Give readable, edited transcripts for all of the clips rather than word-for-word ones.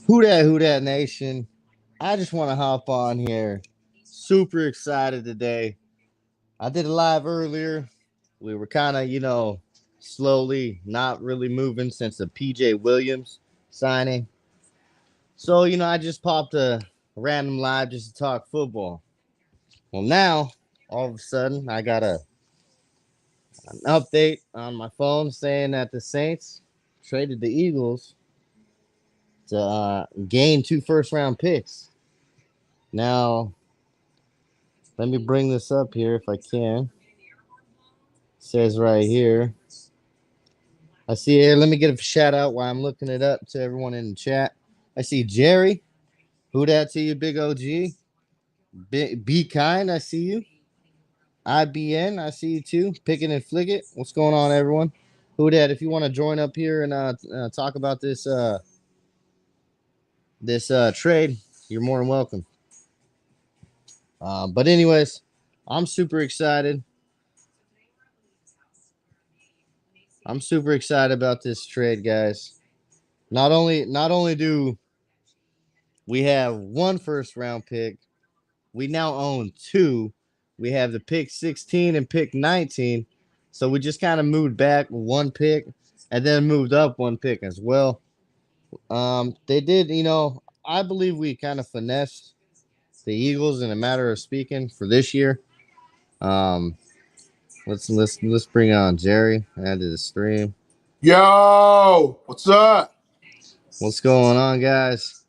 Who dat nation? I just want to hop on here. Super excited today. I did a live earlier. We were kind of, slowly not really moving since the PJ Williams signing. So, I just popped a random live just to talk football. Well, now, all of a sudden, I got an update on my phone saying that the Saints traded the Eagles to gain 2 first-round picks. Now, let me bring this up here if I can. It says right here. I see here. Let me get a shout out while I'm looking it up to everyone in the chat. I see Jerry. Who dat to you, big OG? Be kind. I see you. IBN. I see you too. Pick it and flick it. What's going on, everyone? Who dat? If you want to join up here and talk about this trade, you're more than welcome. But anyways, I'm super excited. I'm super excited about this trade, guys. Not only do we have 1 first-round pick, we now own 2. We have the pick 16 and pick 19. So we just kind of moved back 1 pick and then moved up 1 pick as well. They did, I believe we kind of finessed the Eagles in a matter of speaking for this year. Let's bring on Jerry. Add to the stream. Yo, what's up? What's going on, guys?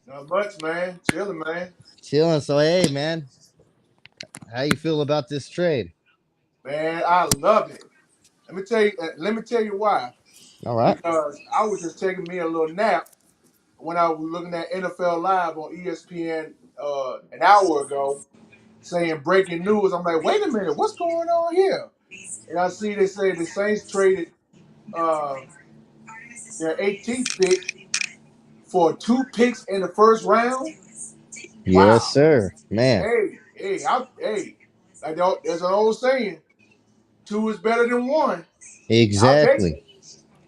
Not much, man. Chilling, man. Chilling. So hey, man, how you feel about this trade? Man, I love it. Let me tell you why. All right. Because I was just taking me a little nap when I was looking at NFL Live on ESPN an hour ago, saying breaking news. I'm like, wait a minute, what's going on here? And I see they say the Saints traded their 18th pick for 2 picks in the first round. Yes, Wow. sir. Man. Hey, like there's an old saying, 2 is better than 1. Exactly.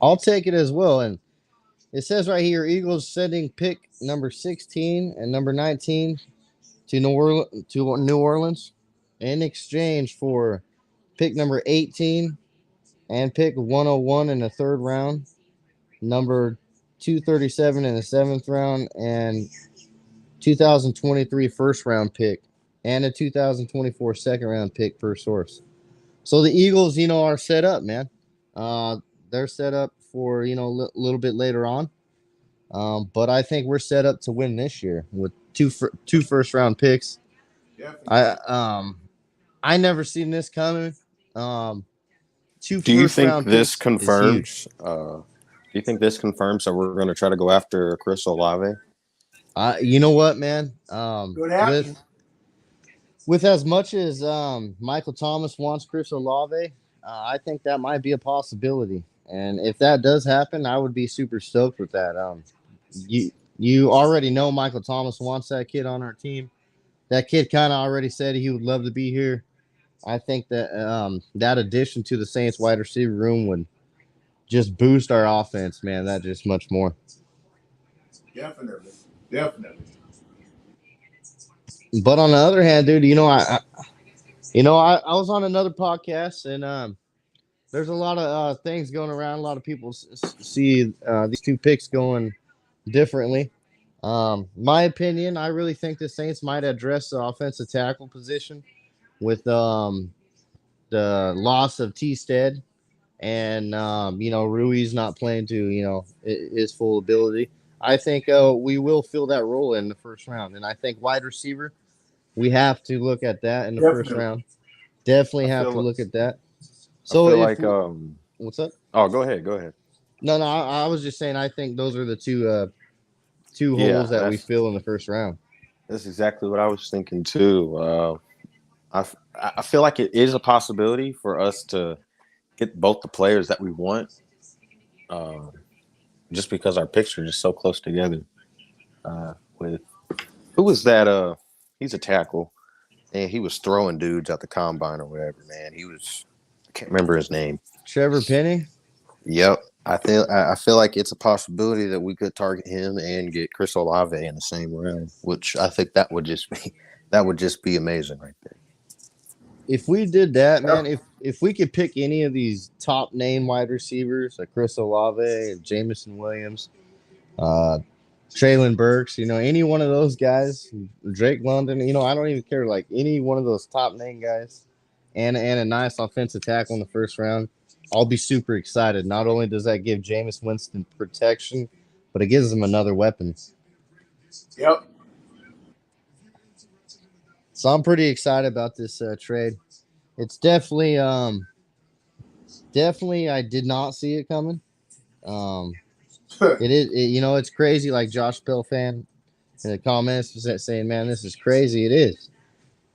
I'll take it as well. And it says right here, Eagles sending pick number 16 and number 19 to New Orleans in exchange for pick number 18 and pick 101 in the 3rd round, number 237 in the 7th round, and 2023 first round pick and a 2024 second round pick per source. So the Eagles, are set up, man. They're set up for, a little bit later on. But I think we're set up to win this year with 2 first round picks. Definitely. I never seen this coming. 2 Do you first think round this picks is huge. confirms? Do you think this confirms that we're going to try to go after Chris Olave? You know what, man? Could happen. With as much as Michael Thomas wants Chris Olave, I think that might be a possibility. And if that does happen, I would be super stoked with that. You already know Michael Thomas wants that kid on our team. That kid kind of already said he would love to be here. I think that that addition to the Saints wide receiver room would just boost our offense, man. That just much more. Definitely. But on the other hand, dude, I was on another podcast and there's a lot of things going around. A lot of people see these 2 picks going differently. My opinion, I really think the Saints might address the offensive tackle position with the loss of T-Stead and Rui's not playing to his full ability. I think we will fill that role in the first round, and I think wide receiver we have to look at that in the first Definitely. round. Definitely I have to feel look at that. I So feel if like what's up? oh, go ahead, go ahead. No, I was just saying I think those are the two holes Yeah, that we fill in the first round. that's exactly what I was thinking too. I feel like it is a possibility for us to get both the players that we want, uh, just because our picks are just so close together. With who was that? He's a tackle, and he was throwing dudes at the combine or whatever. Man, I can't remember his name. Trevor Penny. Yep. I feel like it's a possibility that we could target him and get Chris Olave in the same round, which I think that would just be amazing right there. If we did that, man, Yep. if we could pick any of these top name wide receivers like Chris Olave, Jamison Williams, uh, Traylon Burks, any one of those guys, Drake London, I don't even care. Like any one of those top name guys, and a nice offensive tackle in the first round, I'll be super excited. Not only does that give Jameis Winston protection, but it gives him another weapon. Yep. So I'm pretty excited about this trade. It's definitely I did not see it coming. Um, it is, it's crazy. Like Josh Bell fan in the comments was saying, "Man, this is crazy." It is.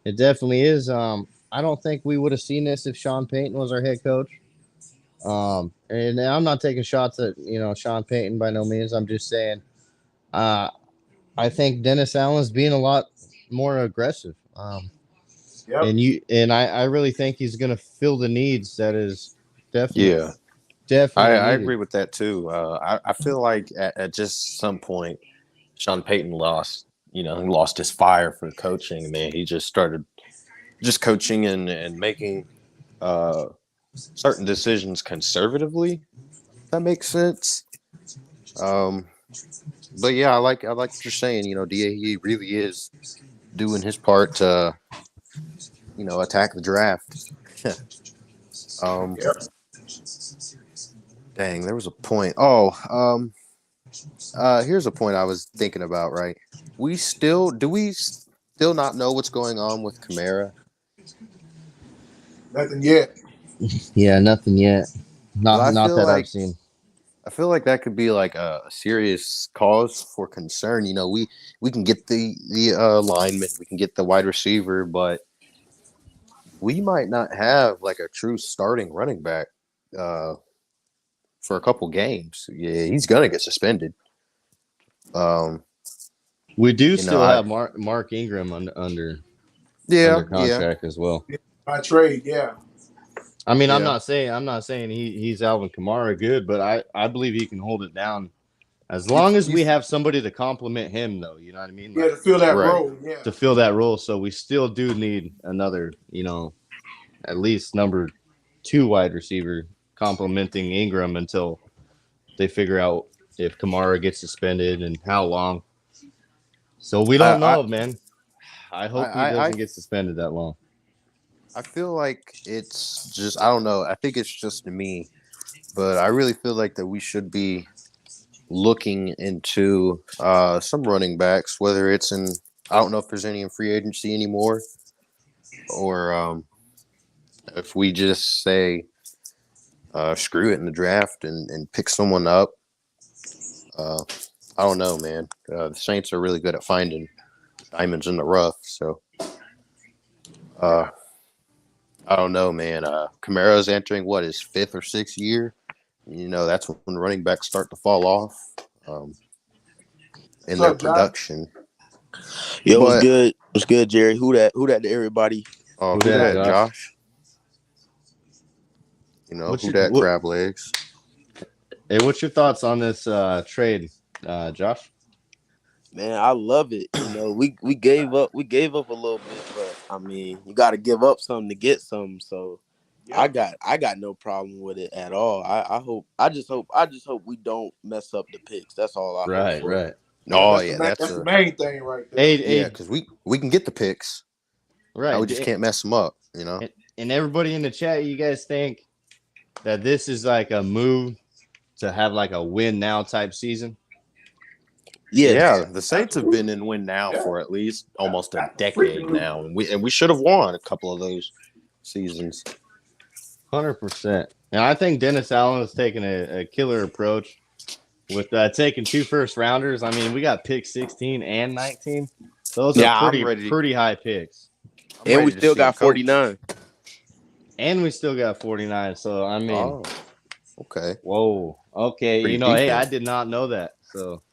It definitely is. I don't think we would have seen this if Sean Payton was our head coach. And I'm not taking shots at Sean Payton by no means. I'm just saying, uh, I think Dennis Allen's being a lot more aggressive. Yep. And I really think he's going to fill the needs that is definitely Yeah, definitely I needed. agree with that too. I feel like at just some point, Sean Payton lost. He lost his fire for coaching. Man, he just started just coaching and making uh, certain decisions conservatively. If that makes sense. Um, but yeah, I like what you're saying. DAE really is doing his part to attack the draft. um, Yep. Dang, there was a point. Here's a point I was thinking about. Right, do we still not know what's going on with Kamara? Nothing yet. Yeah, nothing yet. 'Cause Not that I've seen. I feel like that could be like a serious cause for concern. We can get the lineman, we can get the wide receiver, but we might not have like a true starting running back uh, for a couple games. Yeah, he's gonna get suspended. Um, We do you know, still I have Mark Ingram under yeah, yeah, contract as well. By trade. Yeah. I mean, yeah. I'm not saying he's Alvin Kamara good, but I believe he can hold it down as long He's, as we he's have somebody to complement him, though. You know what I mean? yeah Like to fill that Right. role. Yeah. to fill that role. So we still do need another, at least number 2 wide receiver complementing Ingram until they figure out if Kamara gets suspended and how long. So we don't I know, man. I I hope he I, I doesn't get suspended that long. I feel like it's just I don't know. I think it's just me, but I really feel like that we should be looking into some running backs, whether it's in I don't know if there's any in free agency anymore, or if we just say screw it in the draft and pick someone up. Uh, I don't know, man. The Saints are really good at finding diamonds in the rough, so uh, I don't know, man. Kamara's entering his 5th or 6th year. That's when running backs start to fall off um, in What's their up, Josh? production. Yo, what's But good? What's good, Jerry? Who that? Who that to everybody? Who who that, that, Josh? Josh? What's Who your that crab legs? what's your thoughts on this trade, Josh? Man, I love it. We gave up a little bit, but I mean, you got to give up something to get something. So I Yep. got no problem with it at all. I just hope we don't mess up the picks. That's all I hope Right, for. right. Oh that's yeah, that's the main thing right there. Hey, because we can get the picks. right. We just can't mess them up. And everybody in the chat, you guys think that this is like a move to have like a win now type season? Yes. Yeah, the Saints have been in win now for at least almost a decade now, and we should have won a couple of those seasons. 100%. And I think Dennis Allen has taken a killer approach with taking 2 first rounders. I mean, we got pick 16 and 19. Those are pretty high picks. And we still got 49. And we still got 49. So I mean, okay. Whoa. Okay. Pretty Hey, I did not know that. So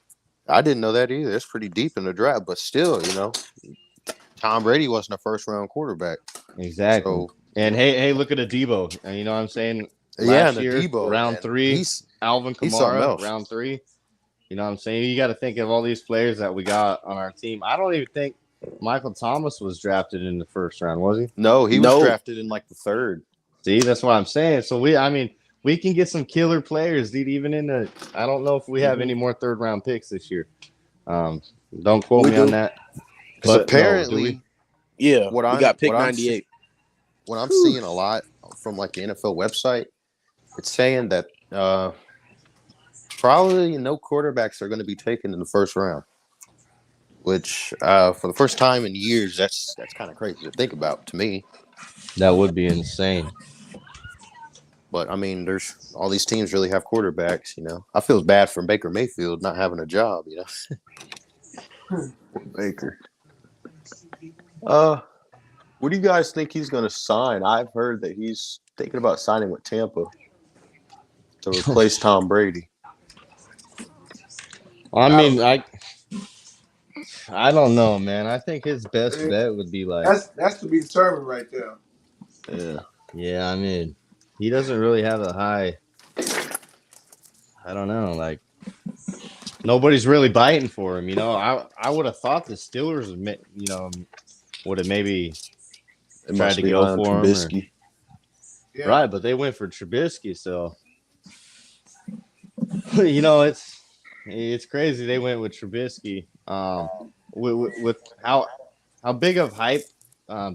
I didn't know that either. It's pretty deep in the draft, but still, Tom Brady wasn't a first round quarterback. Exactly. So, and hey, look at Adebo. And you know what I'm saying? Last year, Adebo, round 3, Alvin Kamara, round 3. You know what I'm saying? You got to think of all these players that we got on our team. I don't even think Michael Thomas was drafted in the first round, was he? No, he was drafted in like the 3rd. See, that's what I'm saying. So we can get some killer players, dude. Even in the, I don't know if we have any more 3rd round picks this year. Don't quote me on that. But apparently, we got pick 98. What I'm seeing a lot from like the NFL website, it's saying that probably no quarterbacks are going to be taken in the 1st round. Which, for the first time in years, that's kind of crazy to think about to me. That would be insane. But I mean, there's all these teams really have quarterbacks. I feel bad for Baker Mayfield not having a job. Baker. What do you guys think he's going to sign? I've heard that he's thinking about signing with Tampa to replace Tom Brady. I mean, I don't know, man. I think his best bet would be like that's to be determined right there. Yeah. Yeah, I mean, he doesn't really have a high. I don't know, like nobody's really biting for him. I would have thought the Steelers, would have maybe tried to go for him. Right, but they went for Trubisky, so it's crazy they went with Trubisky. With how big of hype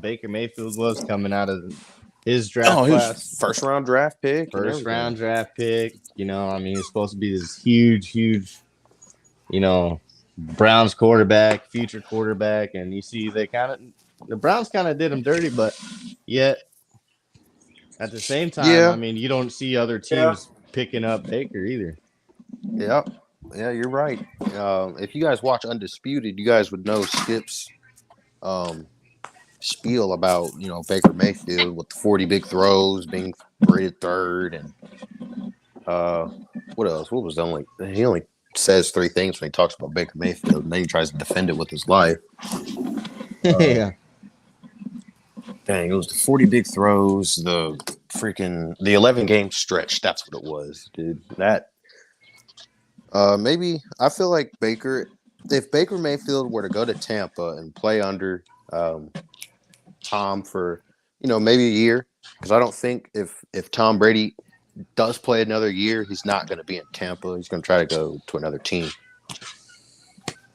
Baker Mayfield was coming out of his draft class. First round draft pick. He's supposed to be this huge, Browns quarterback, future quarterback, and you see the Browns kind of did him dirty, but yet at the same time, you don't see other teams picking up Baker either. Yep. Yeah, you're right. If you guys watch Undisputed, you guys would know Skip's spiel about Baker Mayfield with the 40 big throws, being rated 3rd, and what else? What was the only? He only says 3 things when he talks about Baker Mayfield, and then he tries to defend it with his life. Yeah. Dang, it was the 40 big throws, the 11 game stretch. That's what it was, dude. That. Maybe I feel like if Baker Mayfield were to go to Tampa and play under Tom for, maybe a year, because I don't think if Tom Brady does play another year, he's not going to be in Tampa. He's going to try to go to another team.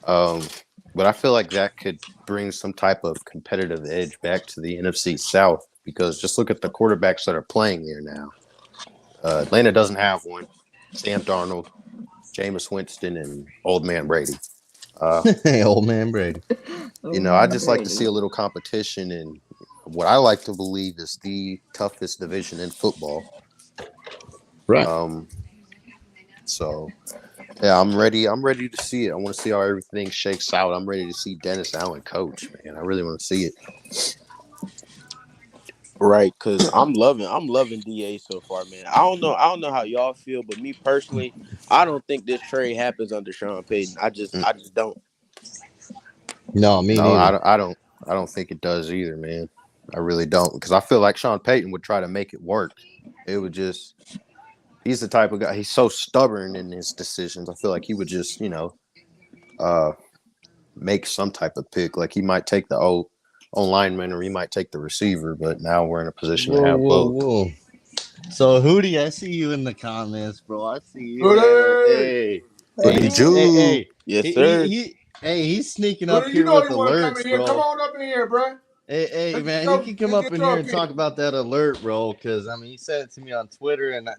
But I feel like that could bring some type of competitive edge back to the NFC South, because just look at the quarterbacks that are playing there now. Atlanta doesn't have one. Sam Darnold, Jameis Winston, and Old Man Brady. Old Man Brady. I just like to see a little competition in what I like to believe is the toughest division in football. Right. So, yeah, I'm ready. I'm ready to see it. I want to see how everything shakes out. I'm ready to see Dennis Allen coach, man. I really want to see it. Right, because I'm loving DA so far, man. I don't know how y'all feel, but me personally, I don't think this trade happens under Sean Payton. I just don't. No, me neither. I don't think it does either, man. I really don't, because I feel like Sean Payton would try to make it work. It would just, he's the type of guy, he's so stubborn in his decisions. I feel like he would just, make some type of pick. Like he might take the old lineman, or he might take the receiver, but now we're in a position to have both. Whoa. So Hootie, I see you in the comments, bro. I see you. Hootie! Hey, Joe. hey, Yes, He, sir. hey, he's sneaking up Well, you here know with he want to come alerts, in here. Come bro. on up in here, bro. Hey, Let's get man, you your, can come let's up get in your here and opinion. talk about that alert, bro. Because I mean, he sent it to me on Twitter, and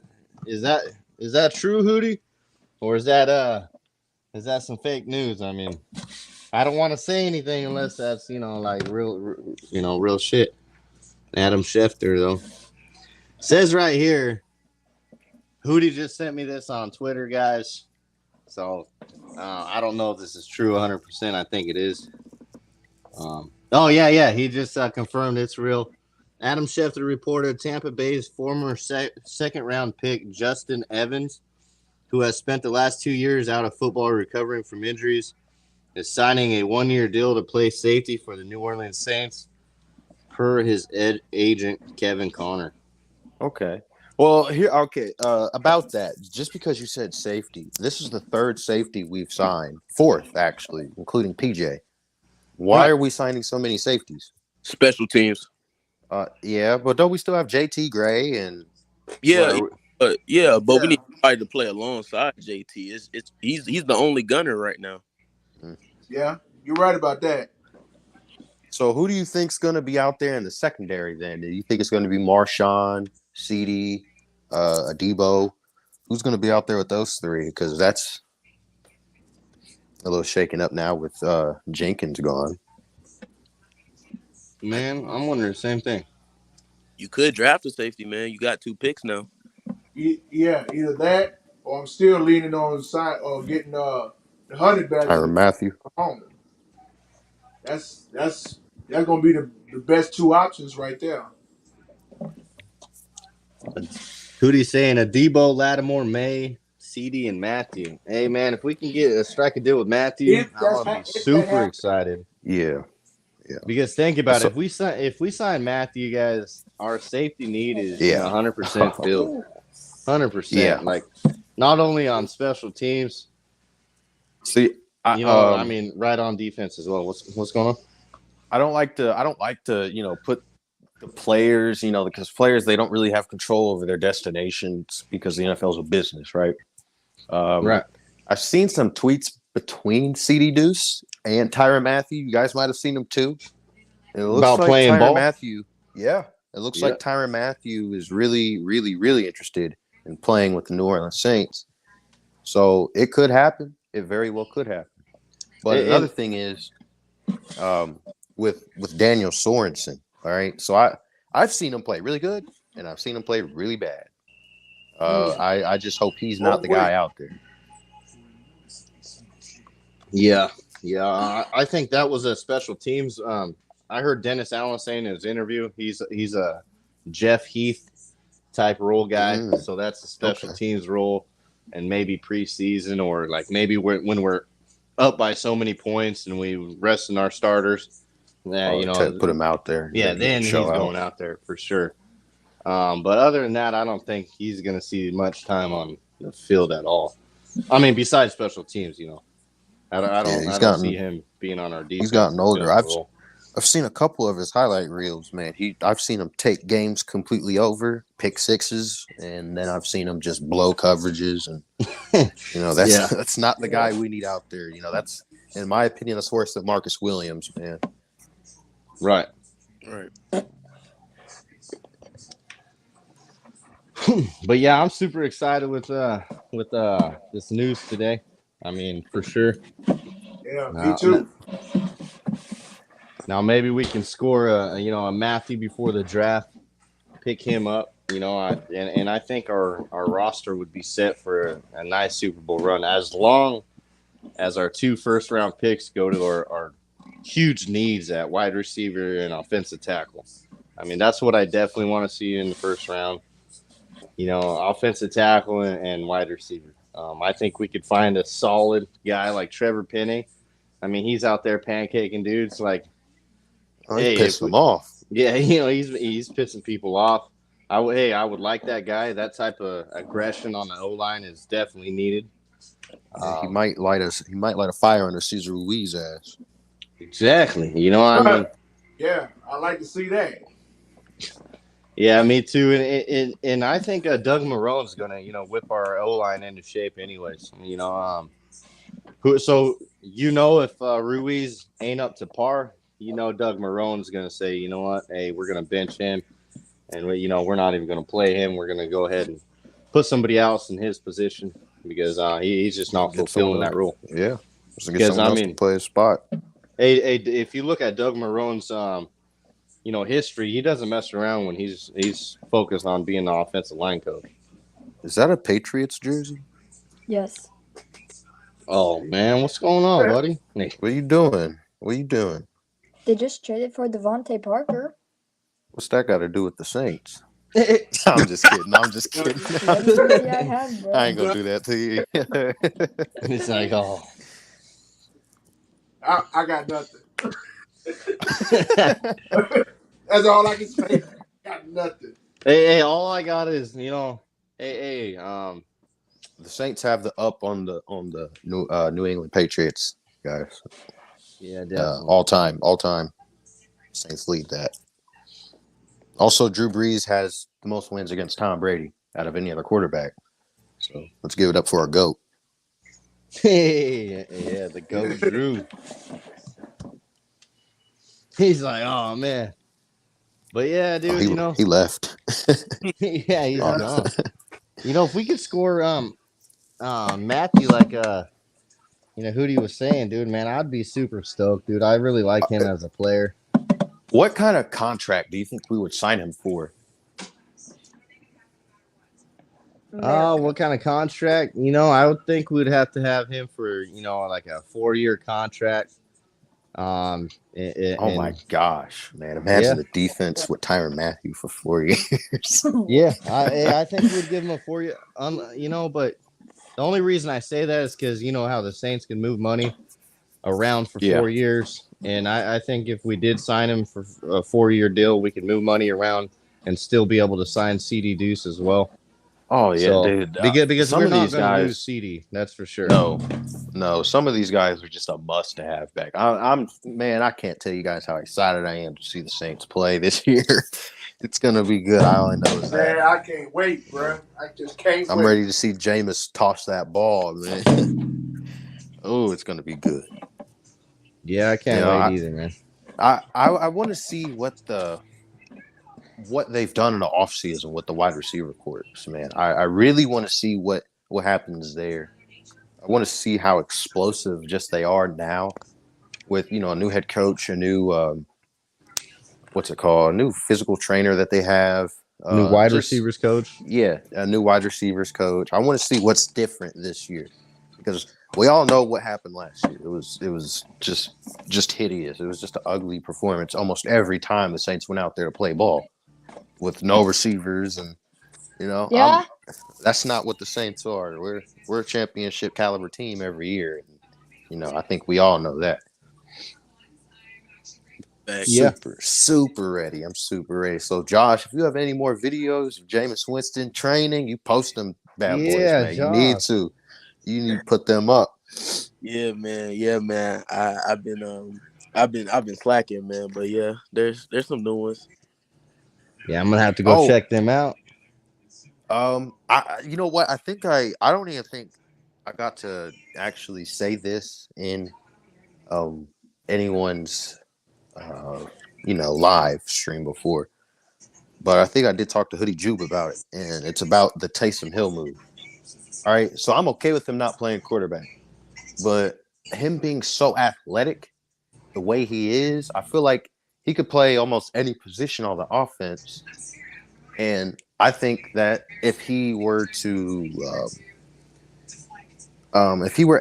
is that true, Hootie, or is that some fake news? I mean, I don't want to say anything unless that's like real shit. Adam Schefter though says right here. Hootie just sent me this on Twitter, guys. So I don't know if this is true 100%. I think it is. Oh yeah. He just confirmed it's real. Adam Schefter reported Tampa Bay's former second round pick Justin Evans, who has spent the last 2 years out of football recovering from injuries, is signing a 1-year deal to play safety for the New Orleans Saints, per his agent Kevin Connor. Okay. Well, about that, just because you said safety, this is the third safety we've signed, fourth actually, including PJ. Why Right. are we signing so many safeties? Special teams. Yeah, but don't we still have JT Gray and What Yeah, are we, but we Yeah, need somebody to play alongside JT. He's the only gunner right now. yeah, you're right about that. so who do you think's going to be out there in the secondary then? Do you think it's going to be Marshawn, CD, Adebo? Who's going to be out there with those three? Because that's a little shaken up now with Jenkins gone. man? I'm wondering the same thing. You could draft a safety, man. You got 2 picks now. Yeah, either that or I'm still leaning on the side or getting the honey badger Tyron Matthew. home. That's gonna be the best 2 options right there. Hoodie saying Adebo, Lattimore, May, CD, and Matthew. Hey man, if we can strike a deal with Matthew, If I'm gonna be if that super happens, excited. Yeah. Because think about So- it, if we sign Matthew, guys, our safety need is Yeah. 100% filled. 100%. Yeah. Like not only on special teams, See, I mean, right on defense as well. What's going on? I don't like to put the players, because players, they don't really have control over their destinations because the NFL is a business, right? Right. I've seen some tweets between CD Deuce and Tyrann Mathieu. You guys might have seen them too. And it looks About like playing Tyrann ball? Mathieu. Yeah. It looks Yeah. like Tyrann Mathieu is really, really, really interested in playing with the New Orleans Saints. So it could happen. It very well could happen. But another thing is with Daniel Sorensen. All right. So I've seen him play really good and I've seen him play really bad. I just hope he's not the guy out there. Yeah. I think that was a special teams. I heard Dennis Allen saying in his interview, he's a Jeff Heath type role guy. So that's a special teams role, and maybe preseason or like maybe when we're up by so many points and we resting our starters. Yeah, put him out there. Yeah, then he's going out there for sure. But other than that, I don't think he's going to see much time on the field at all. I mean, besides special teams, I don't see him being on our defense. He's gotten older. I've seen a couple of his highlight reels, man. I've seen him take games completely over, pick sixes, and then I've seen him just blow coverages, and that's not the guy we need out there. That's, in my opinion, that's worse than Marcus Williams, man. Right. But yeah, I'm super excited with this news today. I mean, for sure. Yeah, me too. Now maybe we can score a Matthew before the draft, pick him up. And I think our roster would be set for a nice Super Bowl run as long as our 2 first-round picks go to our huge needs at wide receiver and offensive tackle. I mean, that's what I definitely want to see in the first round. Offensive tackle and wide receiver. I think we could find a solid guy like Trevor Penning. I mean, he's out there pancaking dudes like. He's pissing them off. Yeah, he's pissing people off. I would like that guy. That type of aggression on the O-line is definitely needed. He might light a fire under Cesar Ruiz's ass. Exactly. I mean. Yeah, I like to see that. Yeah, me too. And I think Doug Marrone's gonna whip our O-line into shape anyways. So if Ruiz ain't up to par, Doug Marone's gonna say, you know what, hey, we're gonna bench him, and we're not even gonna play him. We're gonna go ahead and put somebody else in his position because he's just not Get someone fulfilling else. that role. Yeah, just get Because someone else to play his spot. hey, if you look at Doug Marone's history, he doesn't mess around when he's focused on being the offensive line coach. Is that a Patriots jersey? Yes. Oh man, what's going on, buddy? What are you doing? What are you doing? They just traded for Devontae Parker. What's that got to do with the Saints? I'm just kidding. I'm just kidding. That's the jersey I had, bro. I ain't gonna do that to you. It's like, oh, I got nothing. That's all I can say. Got nothing. hey, all I got is the Saints have the up on the New England Patriots, guys. yeah, definitely. All time. Saints lead that. Also, Drew Brees has the most wins against Tom Brady out of any other quarterback. So let's give it up for our GOAT. Hey, yeah, the GOAT Drew. He's like, oh man, but yeah, dude, he left. yeah, he's gone. If we could score, Matthew, like Hootie was saying, dude, man, I'd be super stoked, dude. I really like him as a player. What kind of contract do you think we would sign him for? What kind of contract? I would think we'd have to have him for, like a 4-year contract. Oh my gosh, man! Imagine the defense with Tyrann Mathieu for 4 years. Yeah, I think we'd give him a 4-year. But the only reason I say that is because how the Saints can move money around for 4 years, and I think if we did sign him for a 4-year deal, we could move money around and still be able to sign CD Deuce as well. Oh yeah, dude. Because some we're of not these going to guys lose CD, that's for sure. No. Some of these guys are just a must-have back. I can't tell you guys how excited I am to see the Saints play this year. It's gonna be good. I only know is that. Man, I can't wait, bro. I just can't wait. I'm ready to see Jameis toss that ball, man. Oh, it's gonna be good. Yeah, I can't wait either, man. I want to see what they've done in the offseason with the wide receiver corps, man. I really want to see what happens there. I want to see how explosive just they are now with, a new head coach, a new a new physical trainer that they have. New wide receivers coach. Yeah, a new wide receivers coach. I want to see what's different this year because we all know what happened last year. It was just hideous. It was just an ugly performance almost every time the Saints went out there to play ball with no receivers, and that's not what the Saints are. We're a championship caliber team every year, and I think we all know that. Yeah. Super ready. I'm super ready. So, Josh, if you have any more videos of Jameis Winston training, you post them, bad boys, man. Josh. You need to put them up. Yeah, man. I've been slacking, man. But yeah, there's some new ones. Yeah, I'm gonna have to go check them out. You know what? I think I don't even think I got to actually say this in anyone's live stream before, but I think I did talk to Hoodie Jube about it, and it's about the Taysom Hill move. All right, so I'm okay with him not playing quarterback, but him being so athletic, the way he is, I feel like he could play almost any position on the offense, and I think that if he were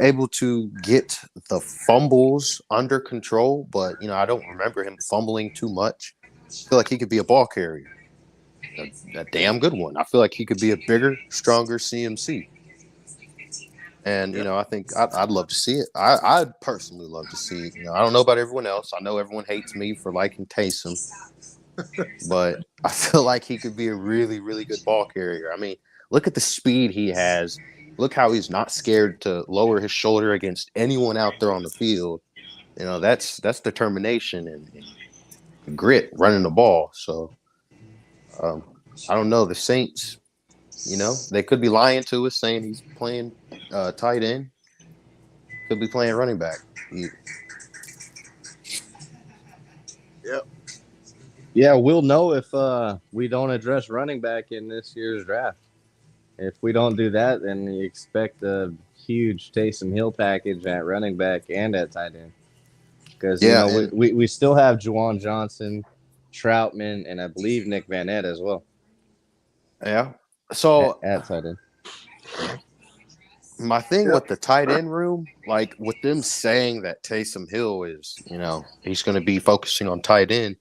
able to get the fumbles under control, but I don't remember him fumbling too much. I feel like he could be a ball carrier, a damn good one. I feel like he could be a bigger, stronger CMC. And I think I'd love to see it. I'd personally love to see it. I don't know about everyone else. I know everyone hates me for liking Taysom, but I feel like he could be a really, really good ball carrier. I mean, look at the speed he has. Look how he's not scared to lower his shoulder against anyone out there on the field. That's determination and grit running the ball. So I don't know. The Saints, they could be lying to us saying he's playing tight end Could be playing running back. Yep. Yeah, we'll know if we don't address running back in this year's draft. If we don't do that, then you expect a huge Taysom Hill package at running back and at tight end. Because, Yeah, we still have Juwan Johnson, Troutman, and I believe Nick Van Ed as well. Yeah. So at tight end. My thing with the tight end room, like with them saying that Taysom Hill is, he's going to be focusing on tight end,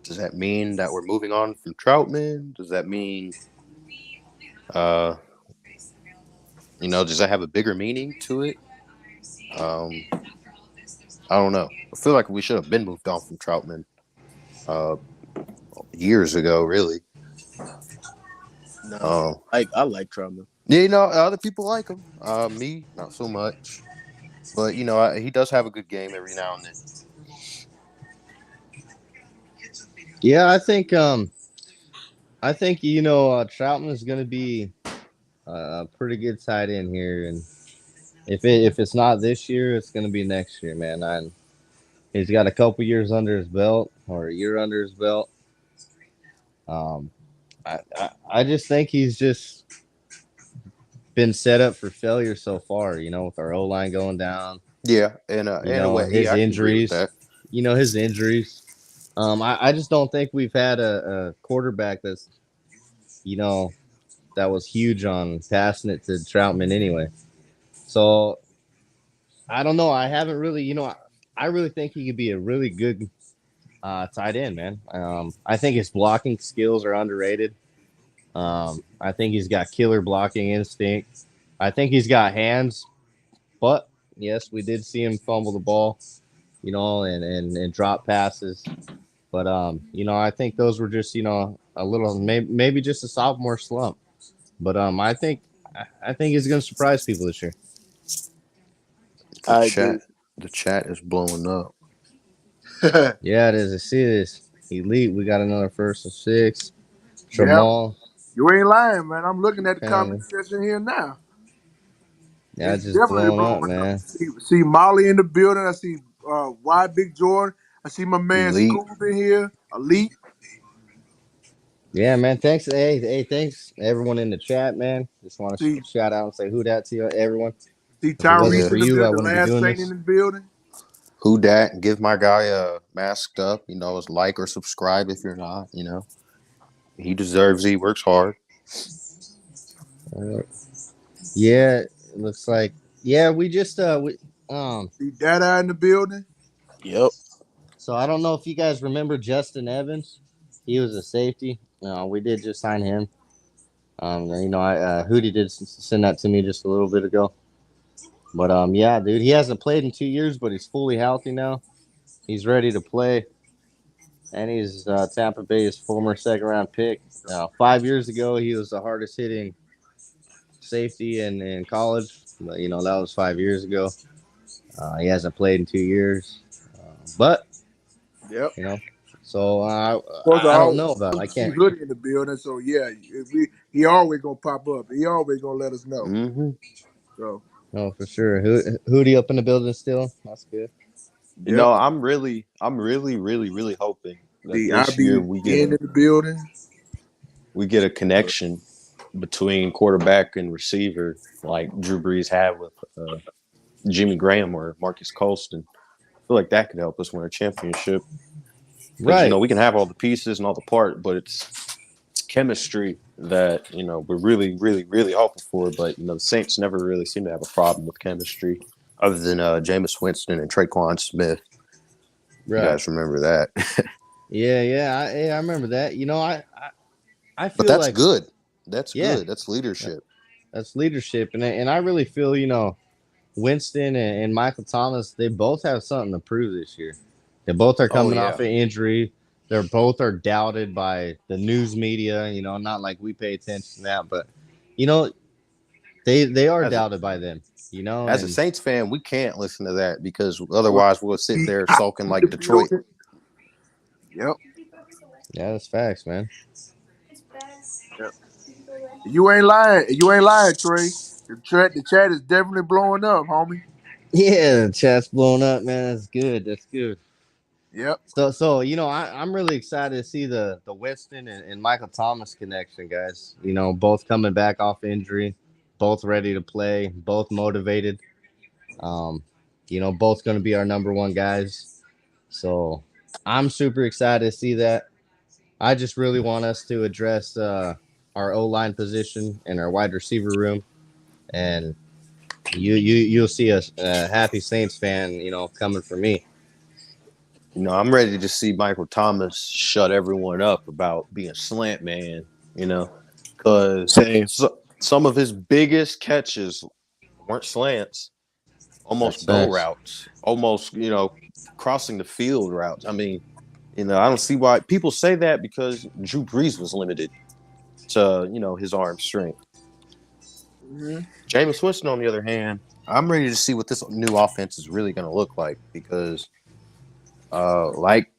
does that mean that we're moving on from Troutman? Does that mean, does that have a bigger meaning to it? I don't know. I feel like we should have been moved on from Troutman years ago, really. No, I like Troutman. Yeah, other people like him. Me, not so much. But, he does have a good game every now and then. Yeah, I think Troutman is going to be a pretty good tight end here, and if it's not this year, it's going to be next year, man. He's got a couple years under his belt, or a year under his belt. I just think he's just been set up for failure so far, with our O-line going down. Yeah, and his injuries. His injuries. I just don't think we've had a quarterback that's, that was huge on passing it to Troutman anyway. So I don't know. I haven't really, I really think he could be a really good tight end, man. I think his blocking skills are underrated. I think he's got killer blocking instinct. I think he's got hands, but yes, we did see him fumble the ball, and drop passes. But I think those were just, a little maybe just a sophomore slump. But I think he's going to surprise people this year. The chat is blowing up. Yeah, it is. I see this. Elite. We got another 1st and 6. Jamal. Yep. You ain't lying, man. I'm looking at the comment section here now. Yeah, it's just blowing up, man. See Molly in the building. I see Y Big Jordan. I see my man Scoob in here. Elite. Yeah, man. Thanks. Hey, thanks everyone in the chat, man. Just want to shout out and say who dat to you, everyone. See Tyrese in the building. The last thing in the building. Who dat? Give my guy a masked up. Like or subscribe if you're not. He deserves it. He works hard. Yeah, it looks like. Yeah, we just see Dada in the building. Yep. So I don't know if you guys remember Justin Evans. He was a safety. We did just sign him. Hootie did send that to me just a little bit ago. But yeah, dude, he hasn't played in 2 years, but he's fully healthy now. He's ready to play. And he's Tampa Bay's former 2nd-round pick. 5 years ago, he was the hardest hitting safety in college. But, that was 5 years ago. He hasn't played in 2 years. But, yep. So I don't know about it. I can't. Hoodie in the building, so yeah, he always gonna pop up. He always gonna let us know. Mm-hmm. So. No, for sure. Hootie up in the building still. That's good. Yep. I'm really, really, really hoping that this year we get in the building. We get a connection between quarterback and receiver, like Drew Brees had with Jimmy Graham or Marcus Colston. I feel like that could help us win a championship. Right. We can have all the pieces and all the parts, but it's chemistry that we're really, really, really hoping for. But the Saints never really seem to have a problem with chemistry, other than Jameis Winston and Traquan Smith. Right. You guys remember that? Yeah, I remember that. I feel but that's like, good. That's good. That's leadership. That's leadership, and I really feel Winston and Michael Thomas, they both have something to prove this year. They both are coming off an injury. They're both are doubted by the news media. Not like we pay attention to that, but they are doubted by them. As a Saints fan, we can't listen to that because otherwise we'll sit there sulking like Detroit. Yep. Yeah, that's facts, man. Yep. You ain't lying. You ain't lying, Trey. The chat is definitely blowing up, homie. Yeah, chat's blown up, man. That's good. That's good. Yep. So I'm really excited to see the Winston and Michael Thomas connection, guys. Both coming back off injury, both ready to play, both motivated. Um, both going to be our number one guys. So I'm super excited to see that. I just really want us to address our O line position and our wide receiver room, and you'll see a happy Saints fan, coming for me. I'm ready to see Michael Thomas shut everyone up about being slant man, because Same. some of his biggest catches weren't slants, That's almost go facts. routes, almost, crossing the field routes. I mean, I don't see why people say that because Drew Brees was limited to, his arm strength. Mm-hmm. Jameis Winston, on the other hand, I'm ready to see what this new offense is really going to look like because, like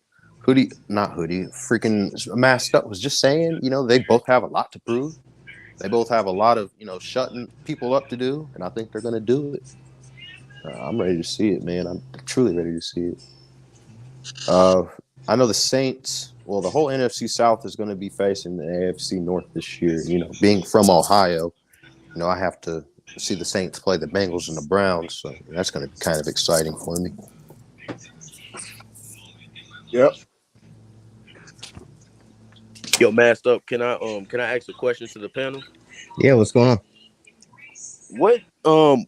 freaking Masked Up was just saying, they both have a lot to prove. They both have a lot of, shutting people up to do, and I think they're going to do it. I'm ready to see it, man. I'm truly ready to see it. I know the Saints. Well, the whole NFC South is going to be facing the AFC North this year. Being from Ohio, I have to see the Saints play the Bengals and the Browns, so that's going to be kind of exciting for me. Yep. Yo, Masked Up. Can I ask a question to the panel? Yeah, what's going on?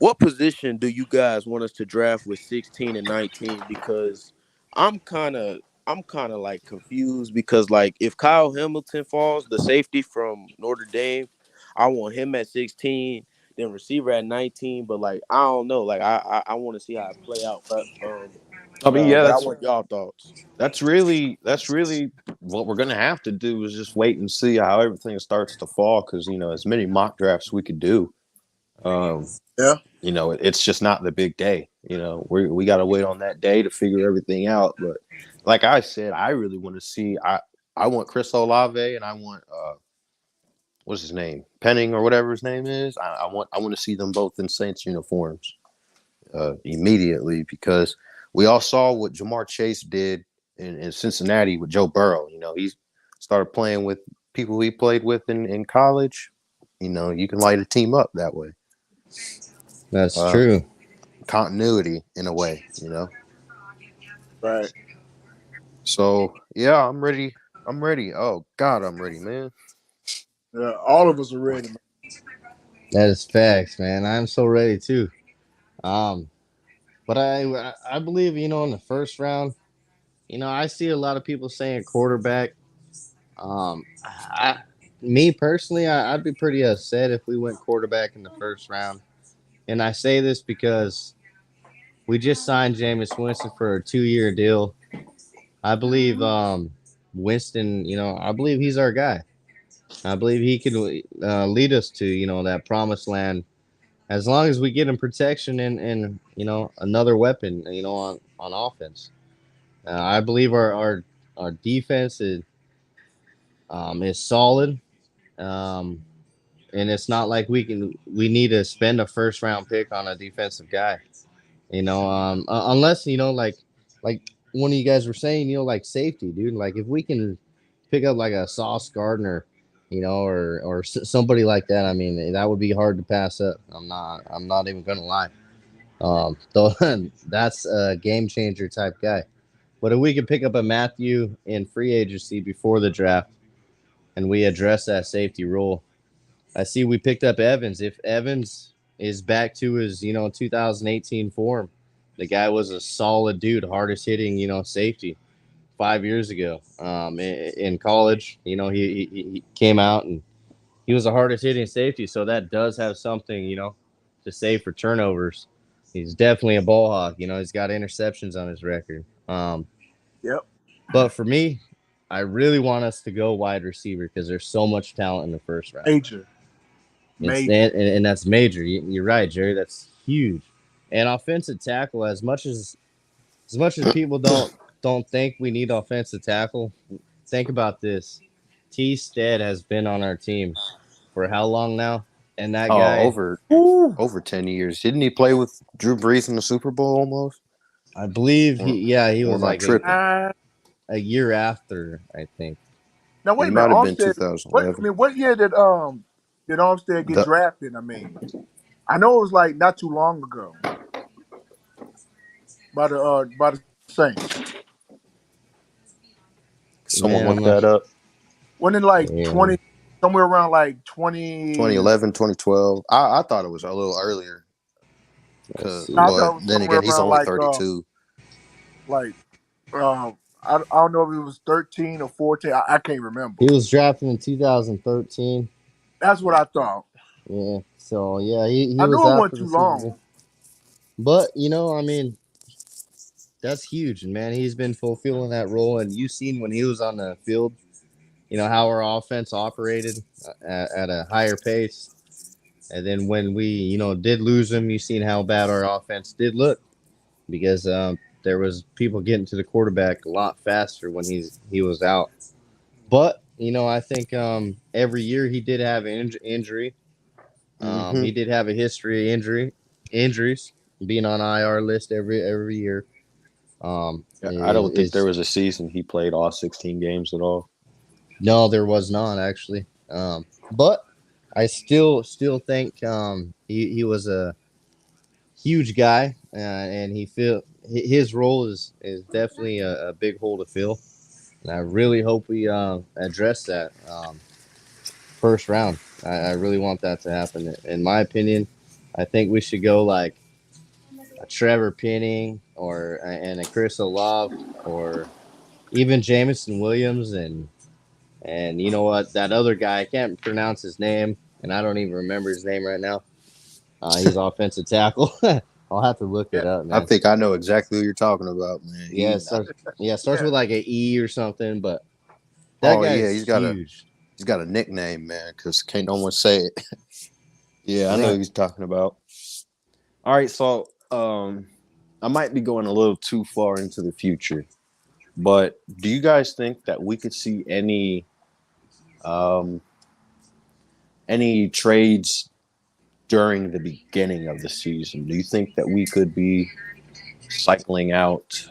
What position do you guys want us to draft with 16 and 19? Because I'm kind of like confused because like if Kyle Hamilton falls, the safety from Notre Dame, I want him at 16, then receiver at 19. But like I don't know, like I want to see how it play out. I mean, yeah, But I want y'all thoughts. that's really what we're going to have to do is just wait and see how everything starts to fall because as many mock drafts we could do. Yeah. It's just not the big day. We got to wait on that day to figure everything out. But like I said, I really want to see. I want Chris Olave and I want what's his name, Penning or whatever his name is. I want to see them both in Saints uniforms immediately because we all saw what Jamar Chase did in Cincinnati with Joe Burrow. He started playing with people he played with in college. You can light a team up that way. That's true. Continuity in a way, Right. So yeah, I'm ready. Oh God, I'm ready, man. Yeah. All of us are ready, man. That is facts, man. I'm so ready too. Um, but I believe in the first round, I see a lot of people saying quarterback. Me personally, I'd be pretty upset if we went quarterback in the first round. And I say this because we just signed Jameis Winston for a 2-year deal. I believe Winston, I believe he's our guy. I believe he can lead us to, that promised land as long as we get him protection and another weapon, on offense. I believe our defense is solid. Um, and it's not like we need to spend a first round pick on a defensive guy. Unless like one of you guys were saying, like safety, dude. Like if we can pick up like a Sauce Gardner, or somebody like that. I mean, that would be hard to pass up. I'm not even gonna lie. So that's a game changer type guy. But if we could pick up a Matthew in free agency before the draft, and we address that safety role, I see we picked up Evans. If Evans is back to his 2018 form, the guy was a solid dude, hardest hitting safety 5 years ago. In college, he came out and he was the hardest hitting safety. So that does have something to say for turnovers. He's definitely a ball hawk. He's got interceptions on his record. Yep. But for me, I really want us to go wide receiver because there's so much talent in the first round. Major. And that's major. You're right, Jerry. That's huge. And offensive tackle, as much as people don't think we need offensive tackle, think about this. T. Stead has been on our team for how long now? And that Oh, guy, over 10 years. Didn't he play with Drew Brees in the Super Bowl almost? I believe he Or was am I like tripping? a year after, I think. Now wait It a minute, might have been Armstead. What 2011. year did Armstead get The, drafted? I know it was like not too long ago by the Saints. someone Man, I'm look not that sure. up. Wasn't it like Yeah. somewhere around like 20? 2011, 2012. I thought it was a little earlier. Let's see. I But thought it was then somewhere again, he's around only 32. like I don't know if it was 13 or 14. I can't remember. He was drafted in 2013. That's what I thought. Yeah. So yeah, he I was knew it after wasn't the too Super Bowl. long. But I mean, that's huge, man. He's been fulfilling that role, and you've seen when he was on the field, how our offense operated at a higher pace. And then when we, did lose him, you seen how bad our offense did look because there was people getting to the quarterback a lot faster when he was out. But I think every year he did have injury. He did have a history of injuries, being on IR list every year. I don't think there was a season he played all 16 games at all. No, there was not actually. But I still think he was a huge guy, and his role is definitely a big hole to fill. And I really hope we address that first round. I really want that to happen. In my opinion, I think we should go like a Trevor Penning and a Chris Olave or even Jameson Williams and you know what, that other guy, I can't pronounce his name and I don't even remember his name right now. He's offensive tackle. I'll have to look it up, I man. think I know exactly who you're talking about, man. Yeah, it starts with like an E or something, but that guy is huge. He's got a nickname, man, because can't no one say it. Yeah, I know Right. who he's talking about. All right, so I might be going a little too far into the future, but do you guys think that we could see any trades during the beginning of the season? Do you think that we could be cycling out,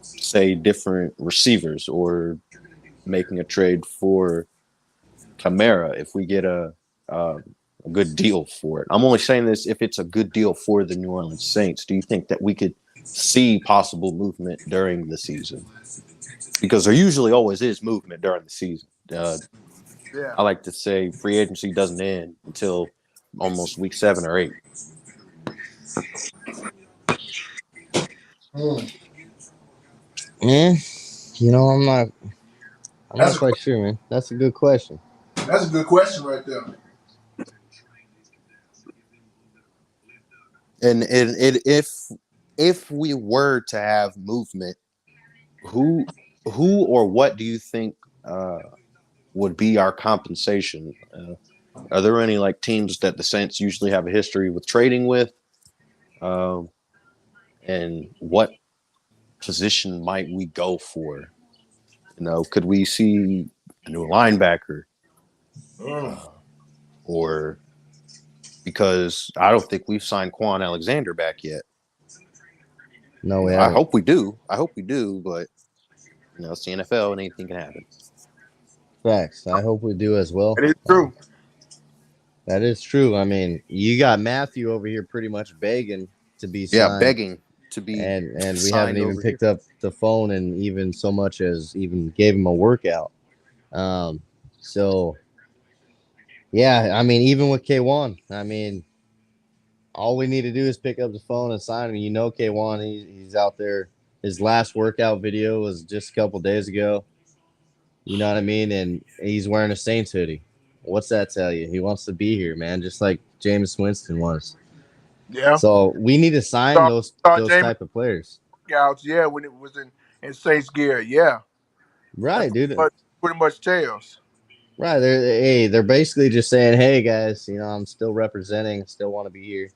say, different receivers or making a trade for Kamara if we get a good deal for it? I'm only saying this if it's a good deal for the New Orleans Saints. Do you think that we could see possible movement during the season? Because there usually always is movement during the season. I like to say free agency doesn't end until almost week 7 or 8. Man, I'm not quite sure, man. That's a good question. That's a good question right there. And if we were to have movement, who or what do you think would be our compensation? Are there any like teams that the Saints usually have a history with trading with? And what position might we go for? Could we see a new linebacker? Or because I don't think we've signed Quan Alexander back yet. No, we I haven't. hope we do, but it's the NFL and anything can happen. Facts. I hope we do as well. It is true. That is true. I mean, you got Matthew over here pretty much begging to be signed. Yeah, begging to be and we signed haven't even over picked here. up the phone and even so much as even gave him a workout. So yeah, I mean, even with K1, I mean, all we need to do is pick up the phone and sign him. K1, he's out there. His last workout video was just a couple days ago. You know what I mean? And he's wearing a Saints hoodie. What's that tell you? He wants to be here, man, just like Jameis Winston was. Yeah. So we need to sign those type of players. Yeah, when it was in Saints gear, yeah. Right, dude. Pretty much tails. Right. They're basically just saying, hey guys, I'm still representing, still want to be here.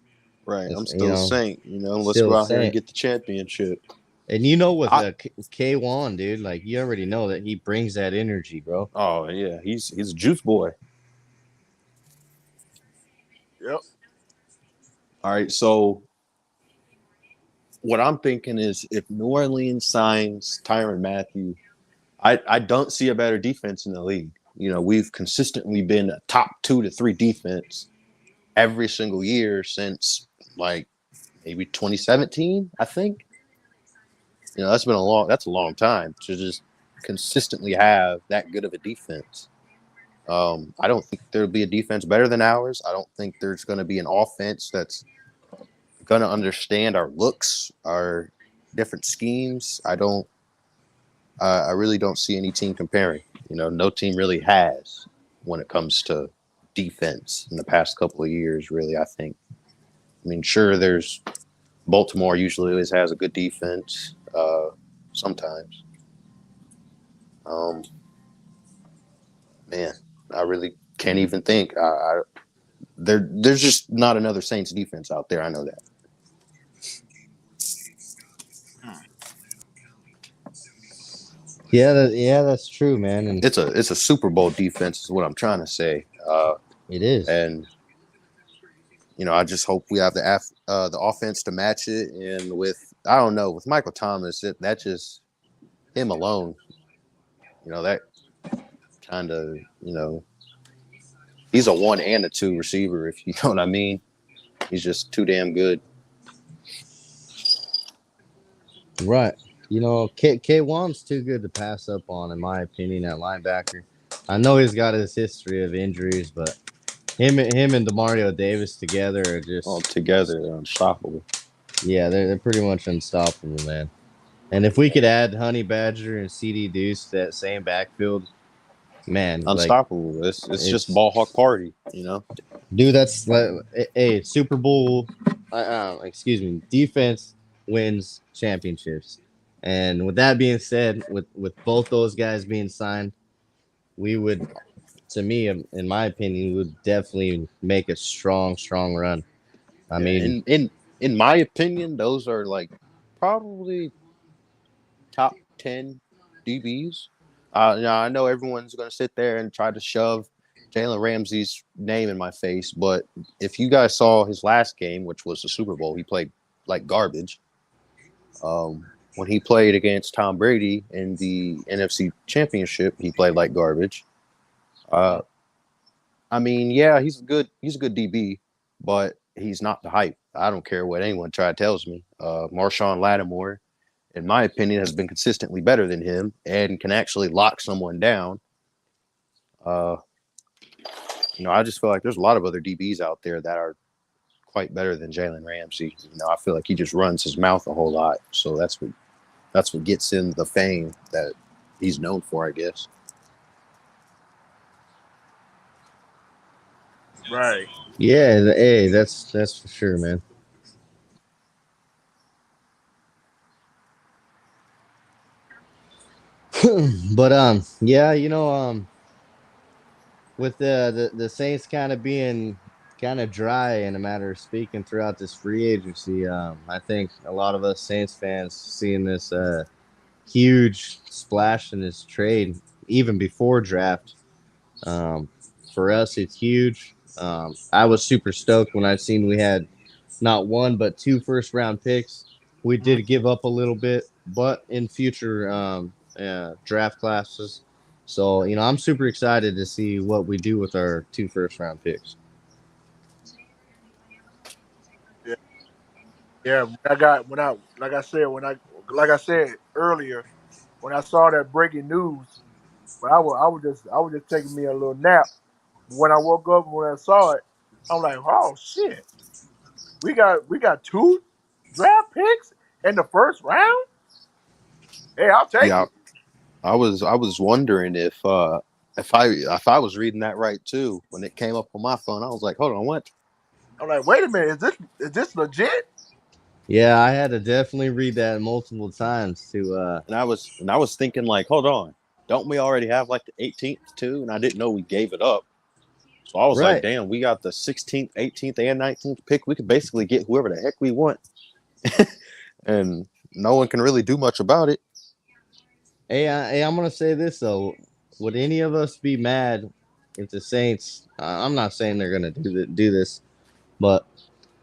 Right. I'm still a Saint, let's go out here and get the championship. And with K1, dude, like you already know that he brings that energy, bro. Oh yeah, he's a juice boy. Yep. All right, so what I'm thinking is if New Orleans signs Tyrann Mathieu, I don't see a better defense in the league. You know, we've consistently been a top 2 to 3 defense every single year since like maybe 2017, I think. You know, that's a long time to just consistently have that good of a defense. I don't think there'll be a defense better than ours. I don't think there's going to be an offense that's going to understand our looks, our different schemes. I really don't see any team comparing. You know, no team really has when it comes to defense in the past couple of years. Really, I think. I mean, sure, there's Baltimore usually always has a good defense. Sometimes, man, I really can't even think. There's just not another Saints defense out there. I know that. Yeah, that's true, man. And It's a Super Bowl defense is what I'm trying to say. it is. And you know, I just hope we have the offense to match it. And with I don't know, with Michael Thomas, that just him alone, you know, that kind of, you know, he's a 1 and a 2 receiver, if you know what I mean. He's just too damn good. Right. You know, K1's too good to pass up on, in my opinion, at linebacker. I know he's got his history of injuries, but him and Demario Davis together are just All together, they're unstoppable. Yeah, they're pretty much unstoppable, man. And if we could add Honey Badger and CD Deuce to that same backfield, man, Unstoppable. Like, it's just ball hawk party, you know. Dude, that's like a Super Bowl. Defense wins championships. And with that being said, with both those guys being signed, we would, to me, in my opinion, would definitely make a strong run. I mean, in my opinion, those are like probably top 10 DBs. Now I know everyone's going to sit there and try to shove Jalen Ramsey's name in my face, but if you guys saw his last game, which was the Super Bowl, he played like garbage. When he played against Tom Brady in the NFC Championship, he played like garbage. I mean, yeah, he's a good DB, but he's not the hype. I don't care what anyone tells me. Marshawn Lattimore, in my opinion, has been consistently better than him and can actually lock someone down. You know, I just feel like there's a lot of other DBs out there that are quite better than Jalen Ramsey. You know, I feel like he just runs his mouth a whole lot, so that's what gets him the fame that he's known for, I guess. Right. yeah, hey, that's for sure, man. But yeah, you know, with the Saints kind of being kind of dry in a matter of speaking throughout this free agency, I think a lot of us Saints fans seeing this huge splash in this trade even before draft. For us, it's huge. I was super stoked when I seen we had not one but 2 first-round picks. We did give up a little bit, but in future draft classes. So, you know, I'm super excited to see what we do with our 2 first-round picks. Yeah. Yeah. Like I said earlier, when I saw that breaking news, but I was just taking me a little nap. When I woke up when I saw it, I'm like, oh shit, we got 2 draft picks in the first round. Hey, I'll take Yeah, it. I was wondering if I was reading that right too. When it came up on my phone, I was like, hold on, what? I'm like, wait a minute, is this legit? Yeah, I had to definitely read that multiple times to And I was thinking like, hold on, don't we already have like the 18th too? And I didn't know we gave it up. So I was like, right. damn, we got the 16th, 18th, and 19th pick. We could basically get whoever the heck we want. And no one can really do much about it. Hey, I'm gonna say this though: would any of us be mad if the Saints? I'm not saying they're gonna do this, But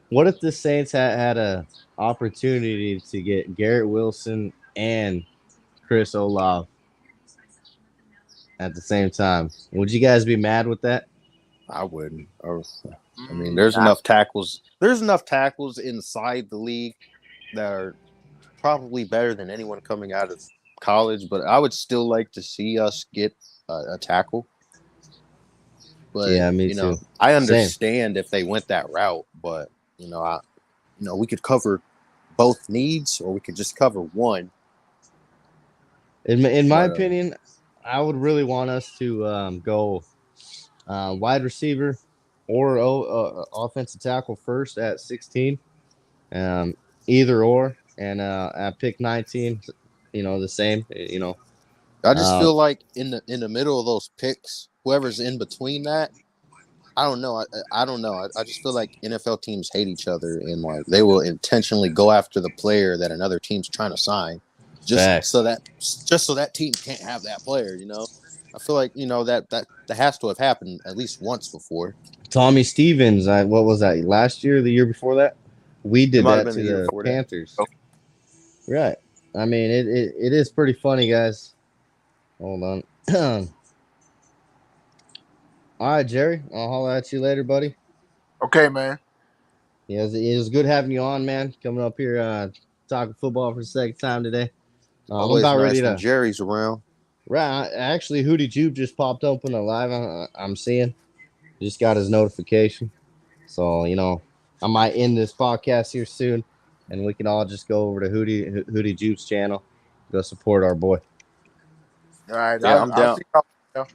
what if the Saints had a opportunity to get Garrett Wilson and Chris Olave at the same time? Would you guys be mad with that? I wouldn't. I mean, Mm, there's I- enough tackles. There's enough tackles inside the league that are probably better than anyone coming out of college. But I would still like to see us get a tackle. But Yeah, me too. I Same. understand if they went that route. But we could cover both needs, or we could just cover one. In my But, opinion, I would really want us to go wide receiver or offensive tackle first at 16, either or, and at pick 19, the same. I just Uh, feel like in the middle of those picks, whoever's in between that, I don't know. I don't know. I just feel like NFL teams hate each other, and like they will intentionally go after the player that another team's trying to sign, just Facts. so that team can't have that player. I feel like that has to have happened at least once before. Tommy Stevens, what was that, last year or the year before that? We It did might have that been to the year the before that. Panthers. Right. I mean, it is pretty funny, guys. Hold on. All right, Jerry. I'll holler at you later, buddy. Okay, man. Yeah, it was good having you on, man. Coming up here, talking football for the second time today. I'm Always about nice ready when to. Jerry's around. Right, actually, Hootie Jupe just popped open a live. I'm seeing. Just got his notification, so I might end this podcast here soon, and we can all just go over to Hootie Jupe's channel, go support our boy. All right. Yeah, I'm I'll down. see y'all.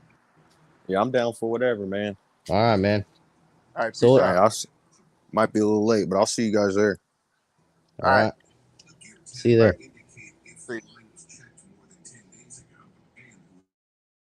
Yeah, I'm down for whatever, man. All right, man. All right. So, Peace All out. right, might be a little late, but I'll see you guys there. all right. See you there.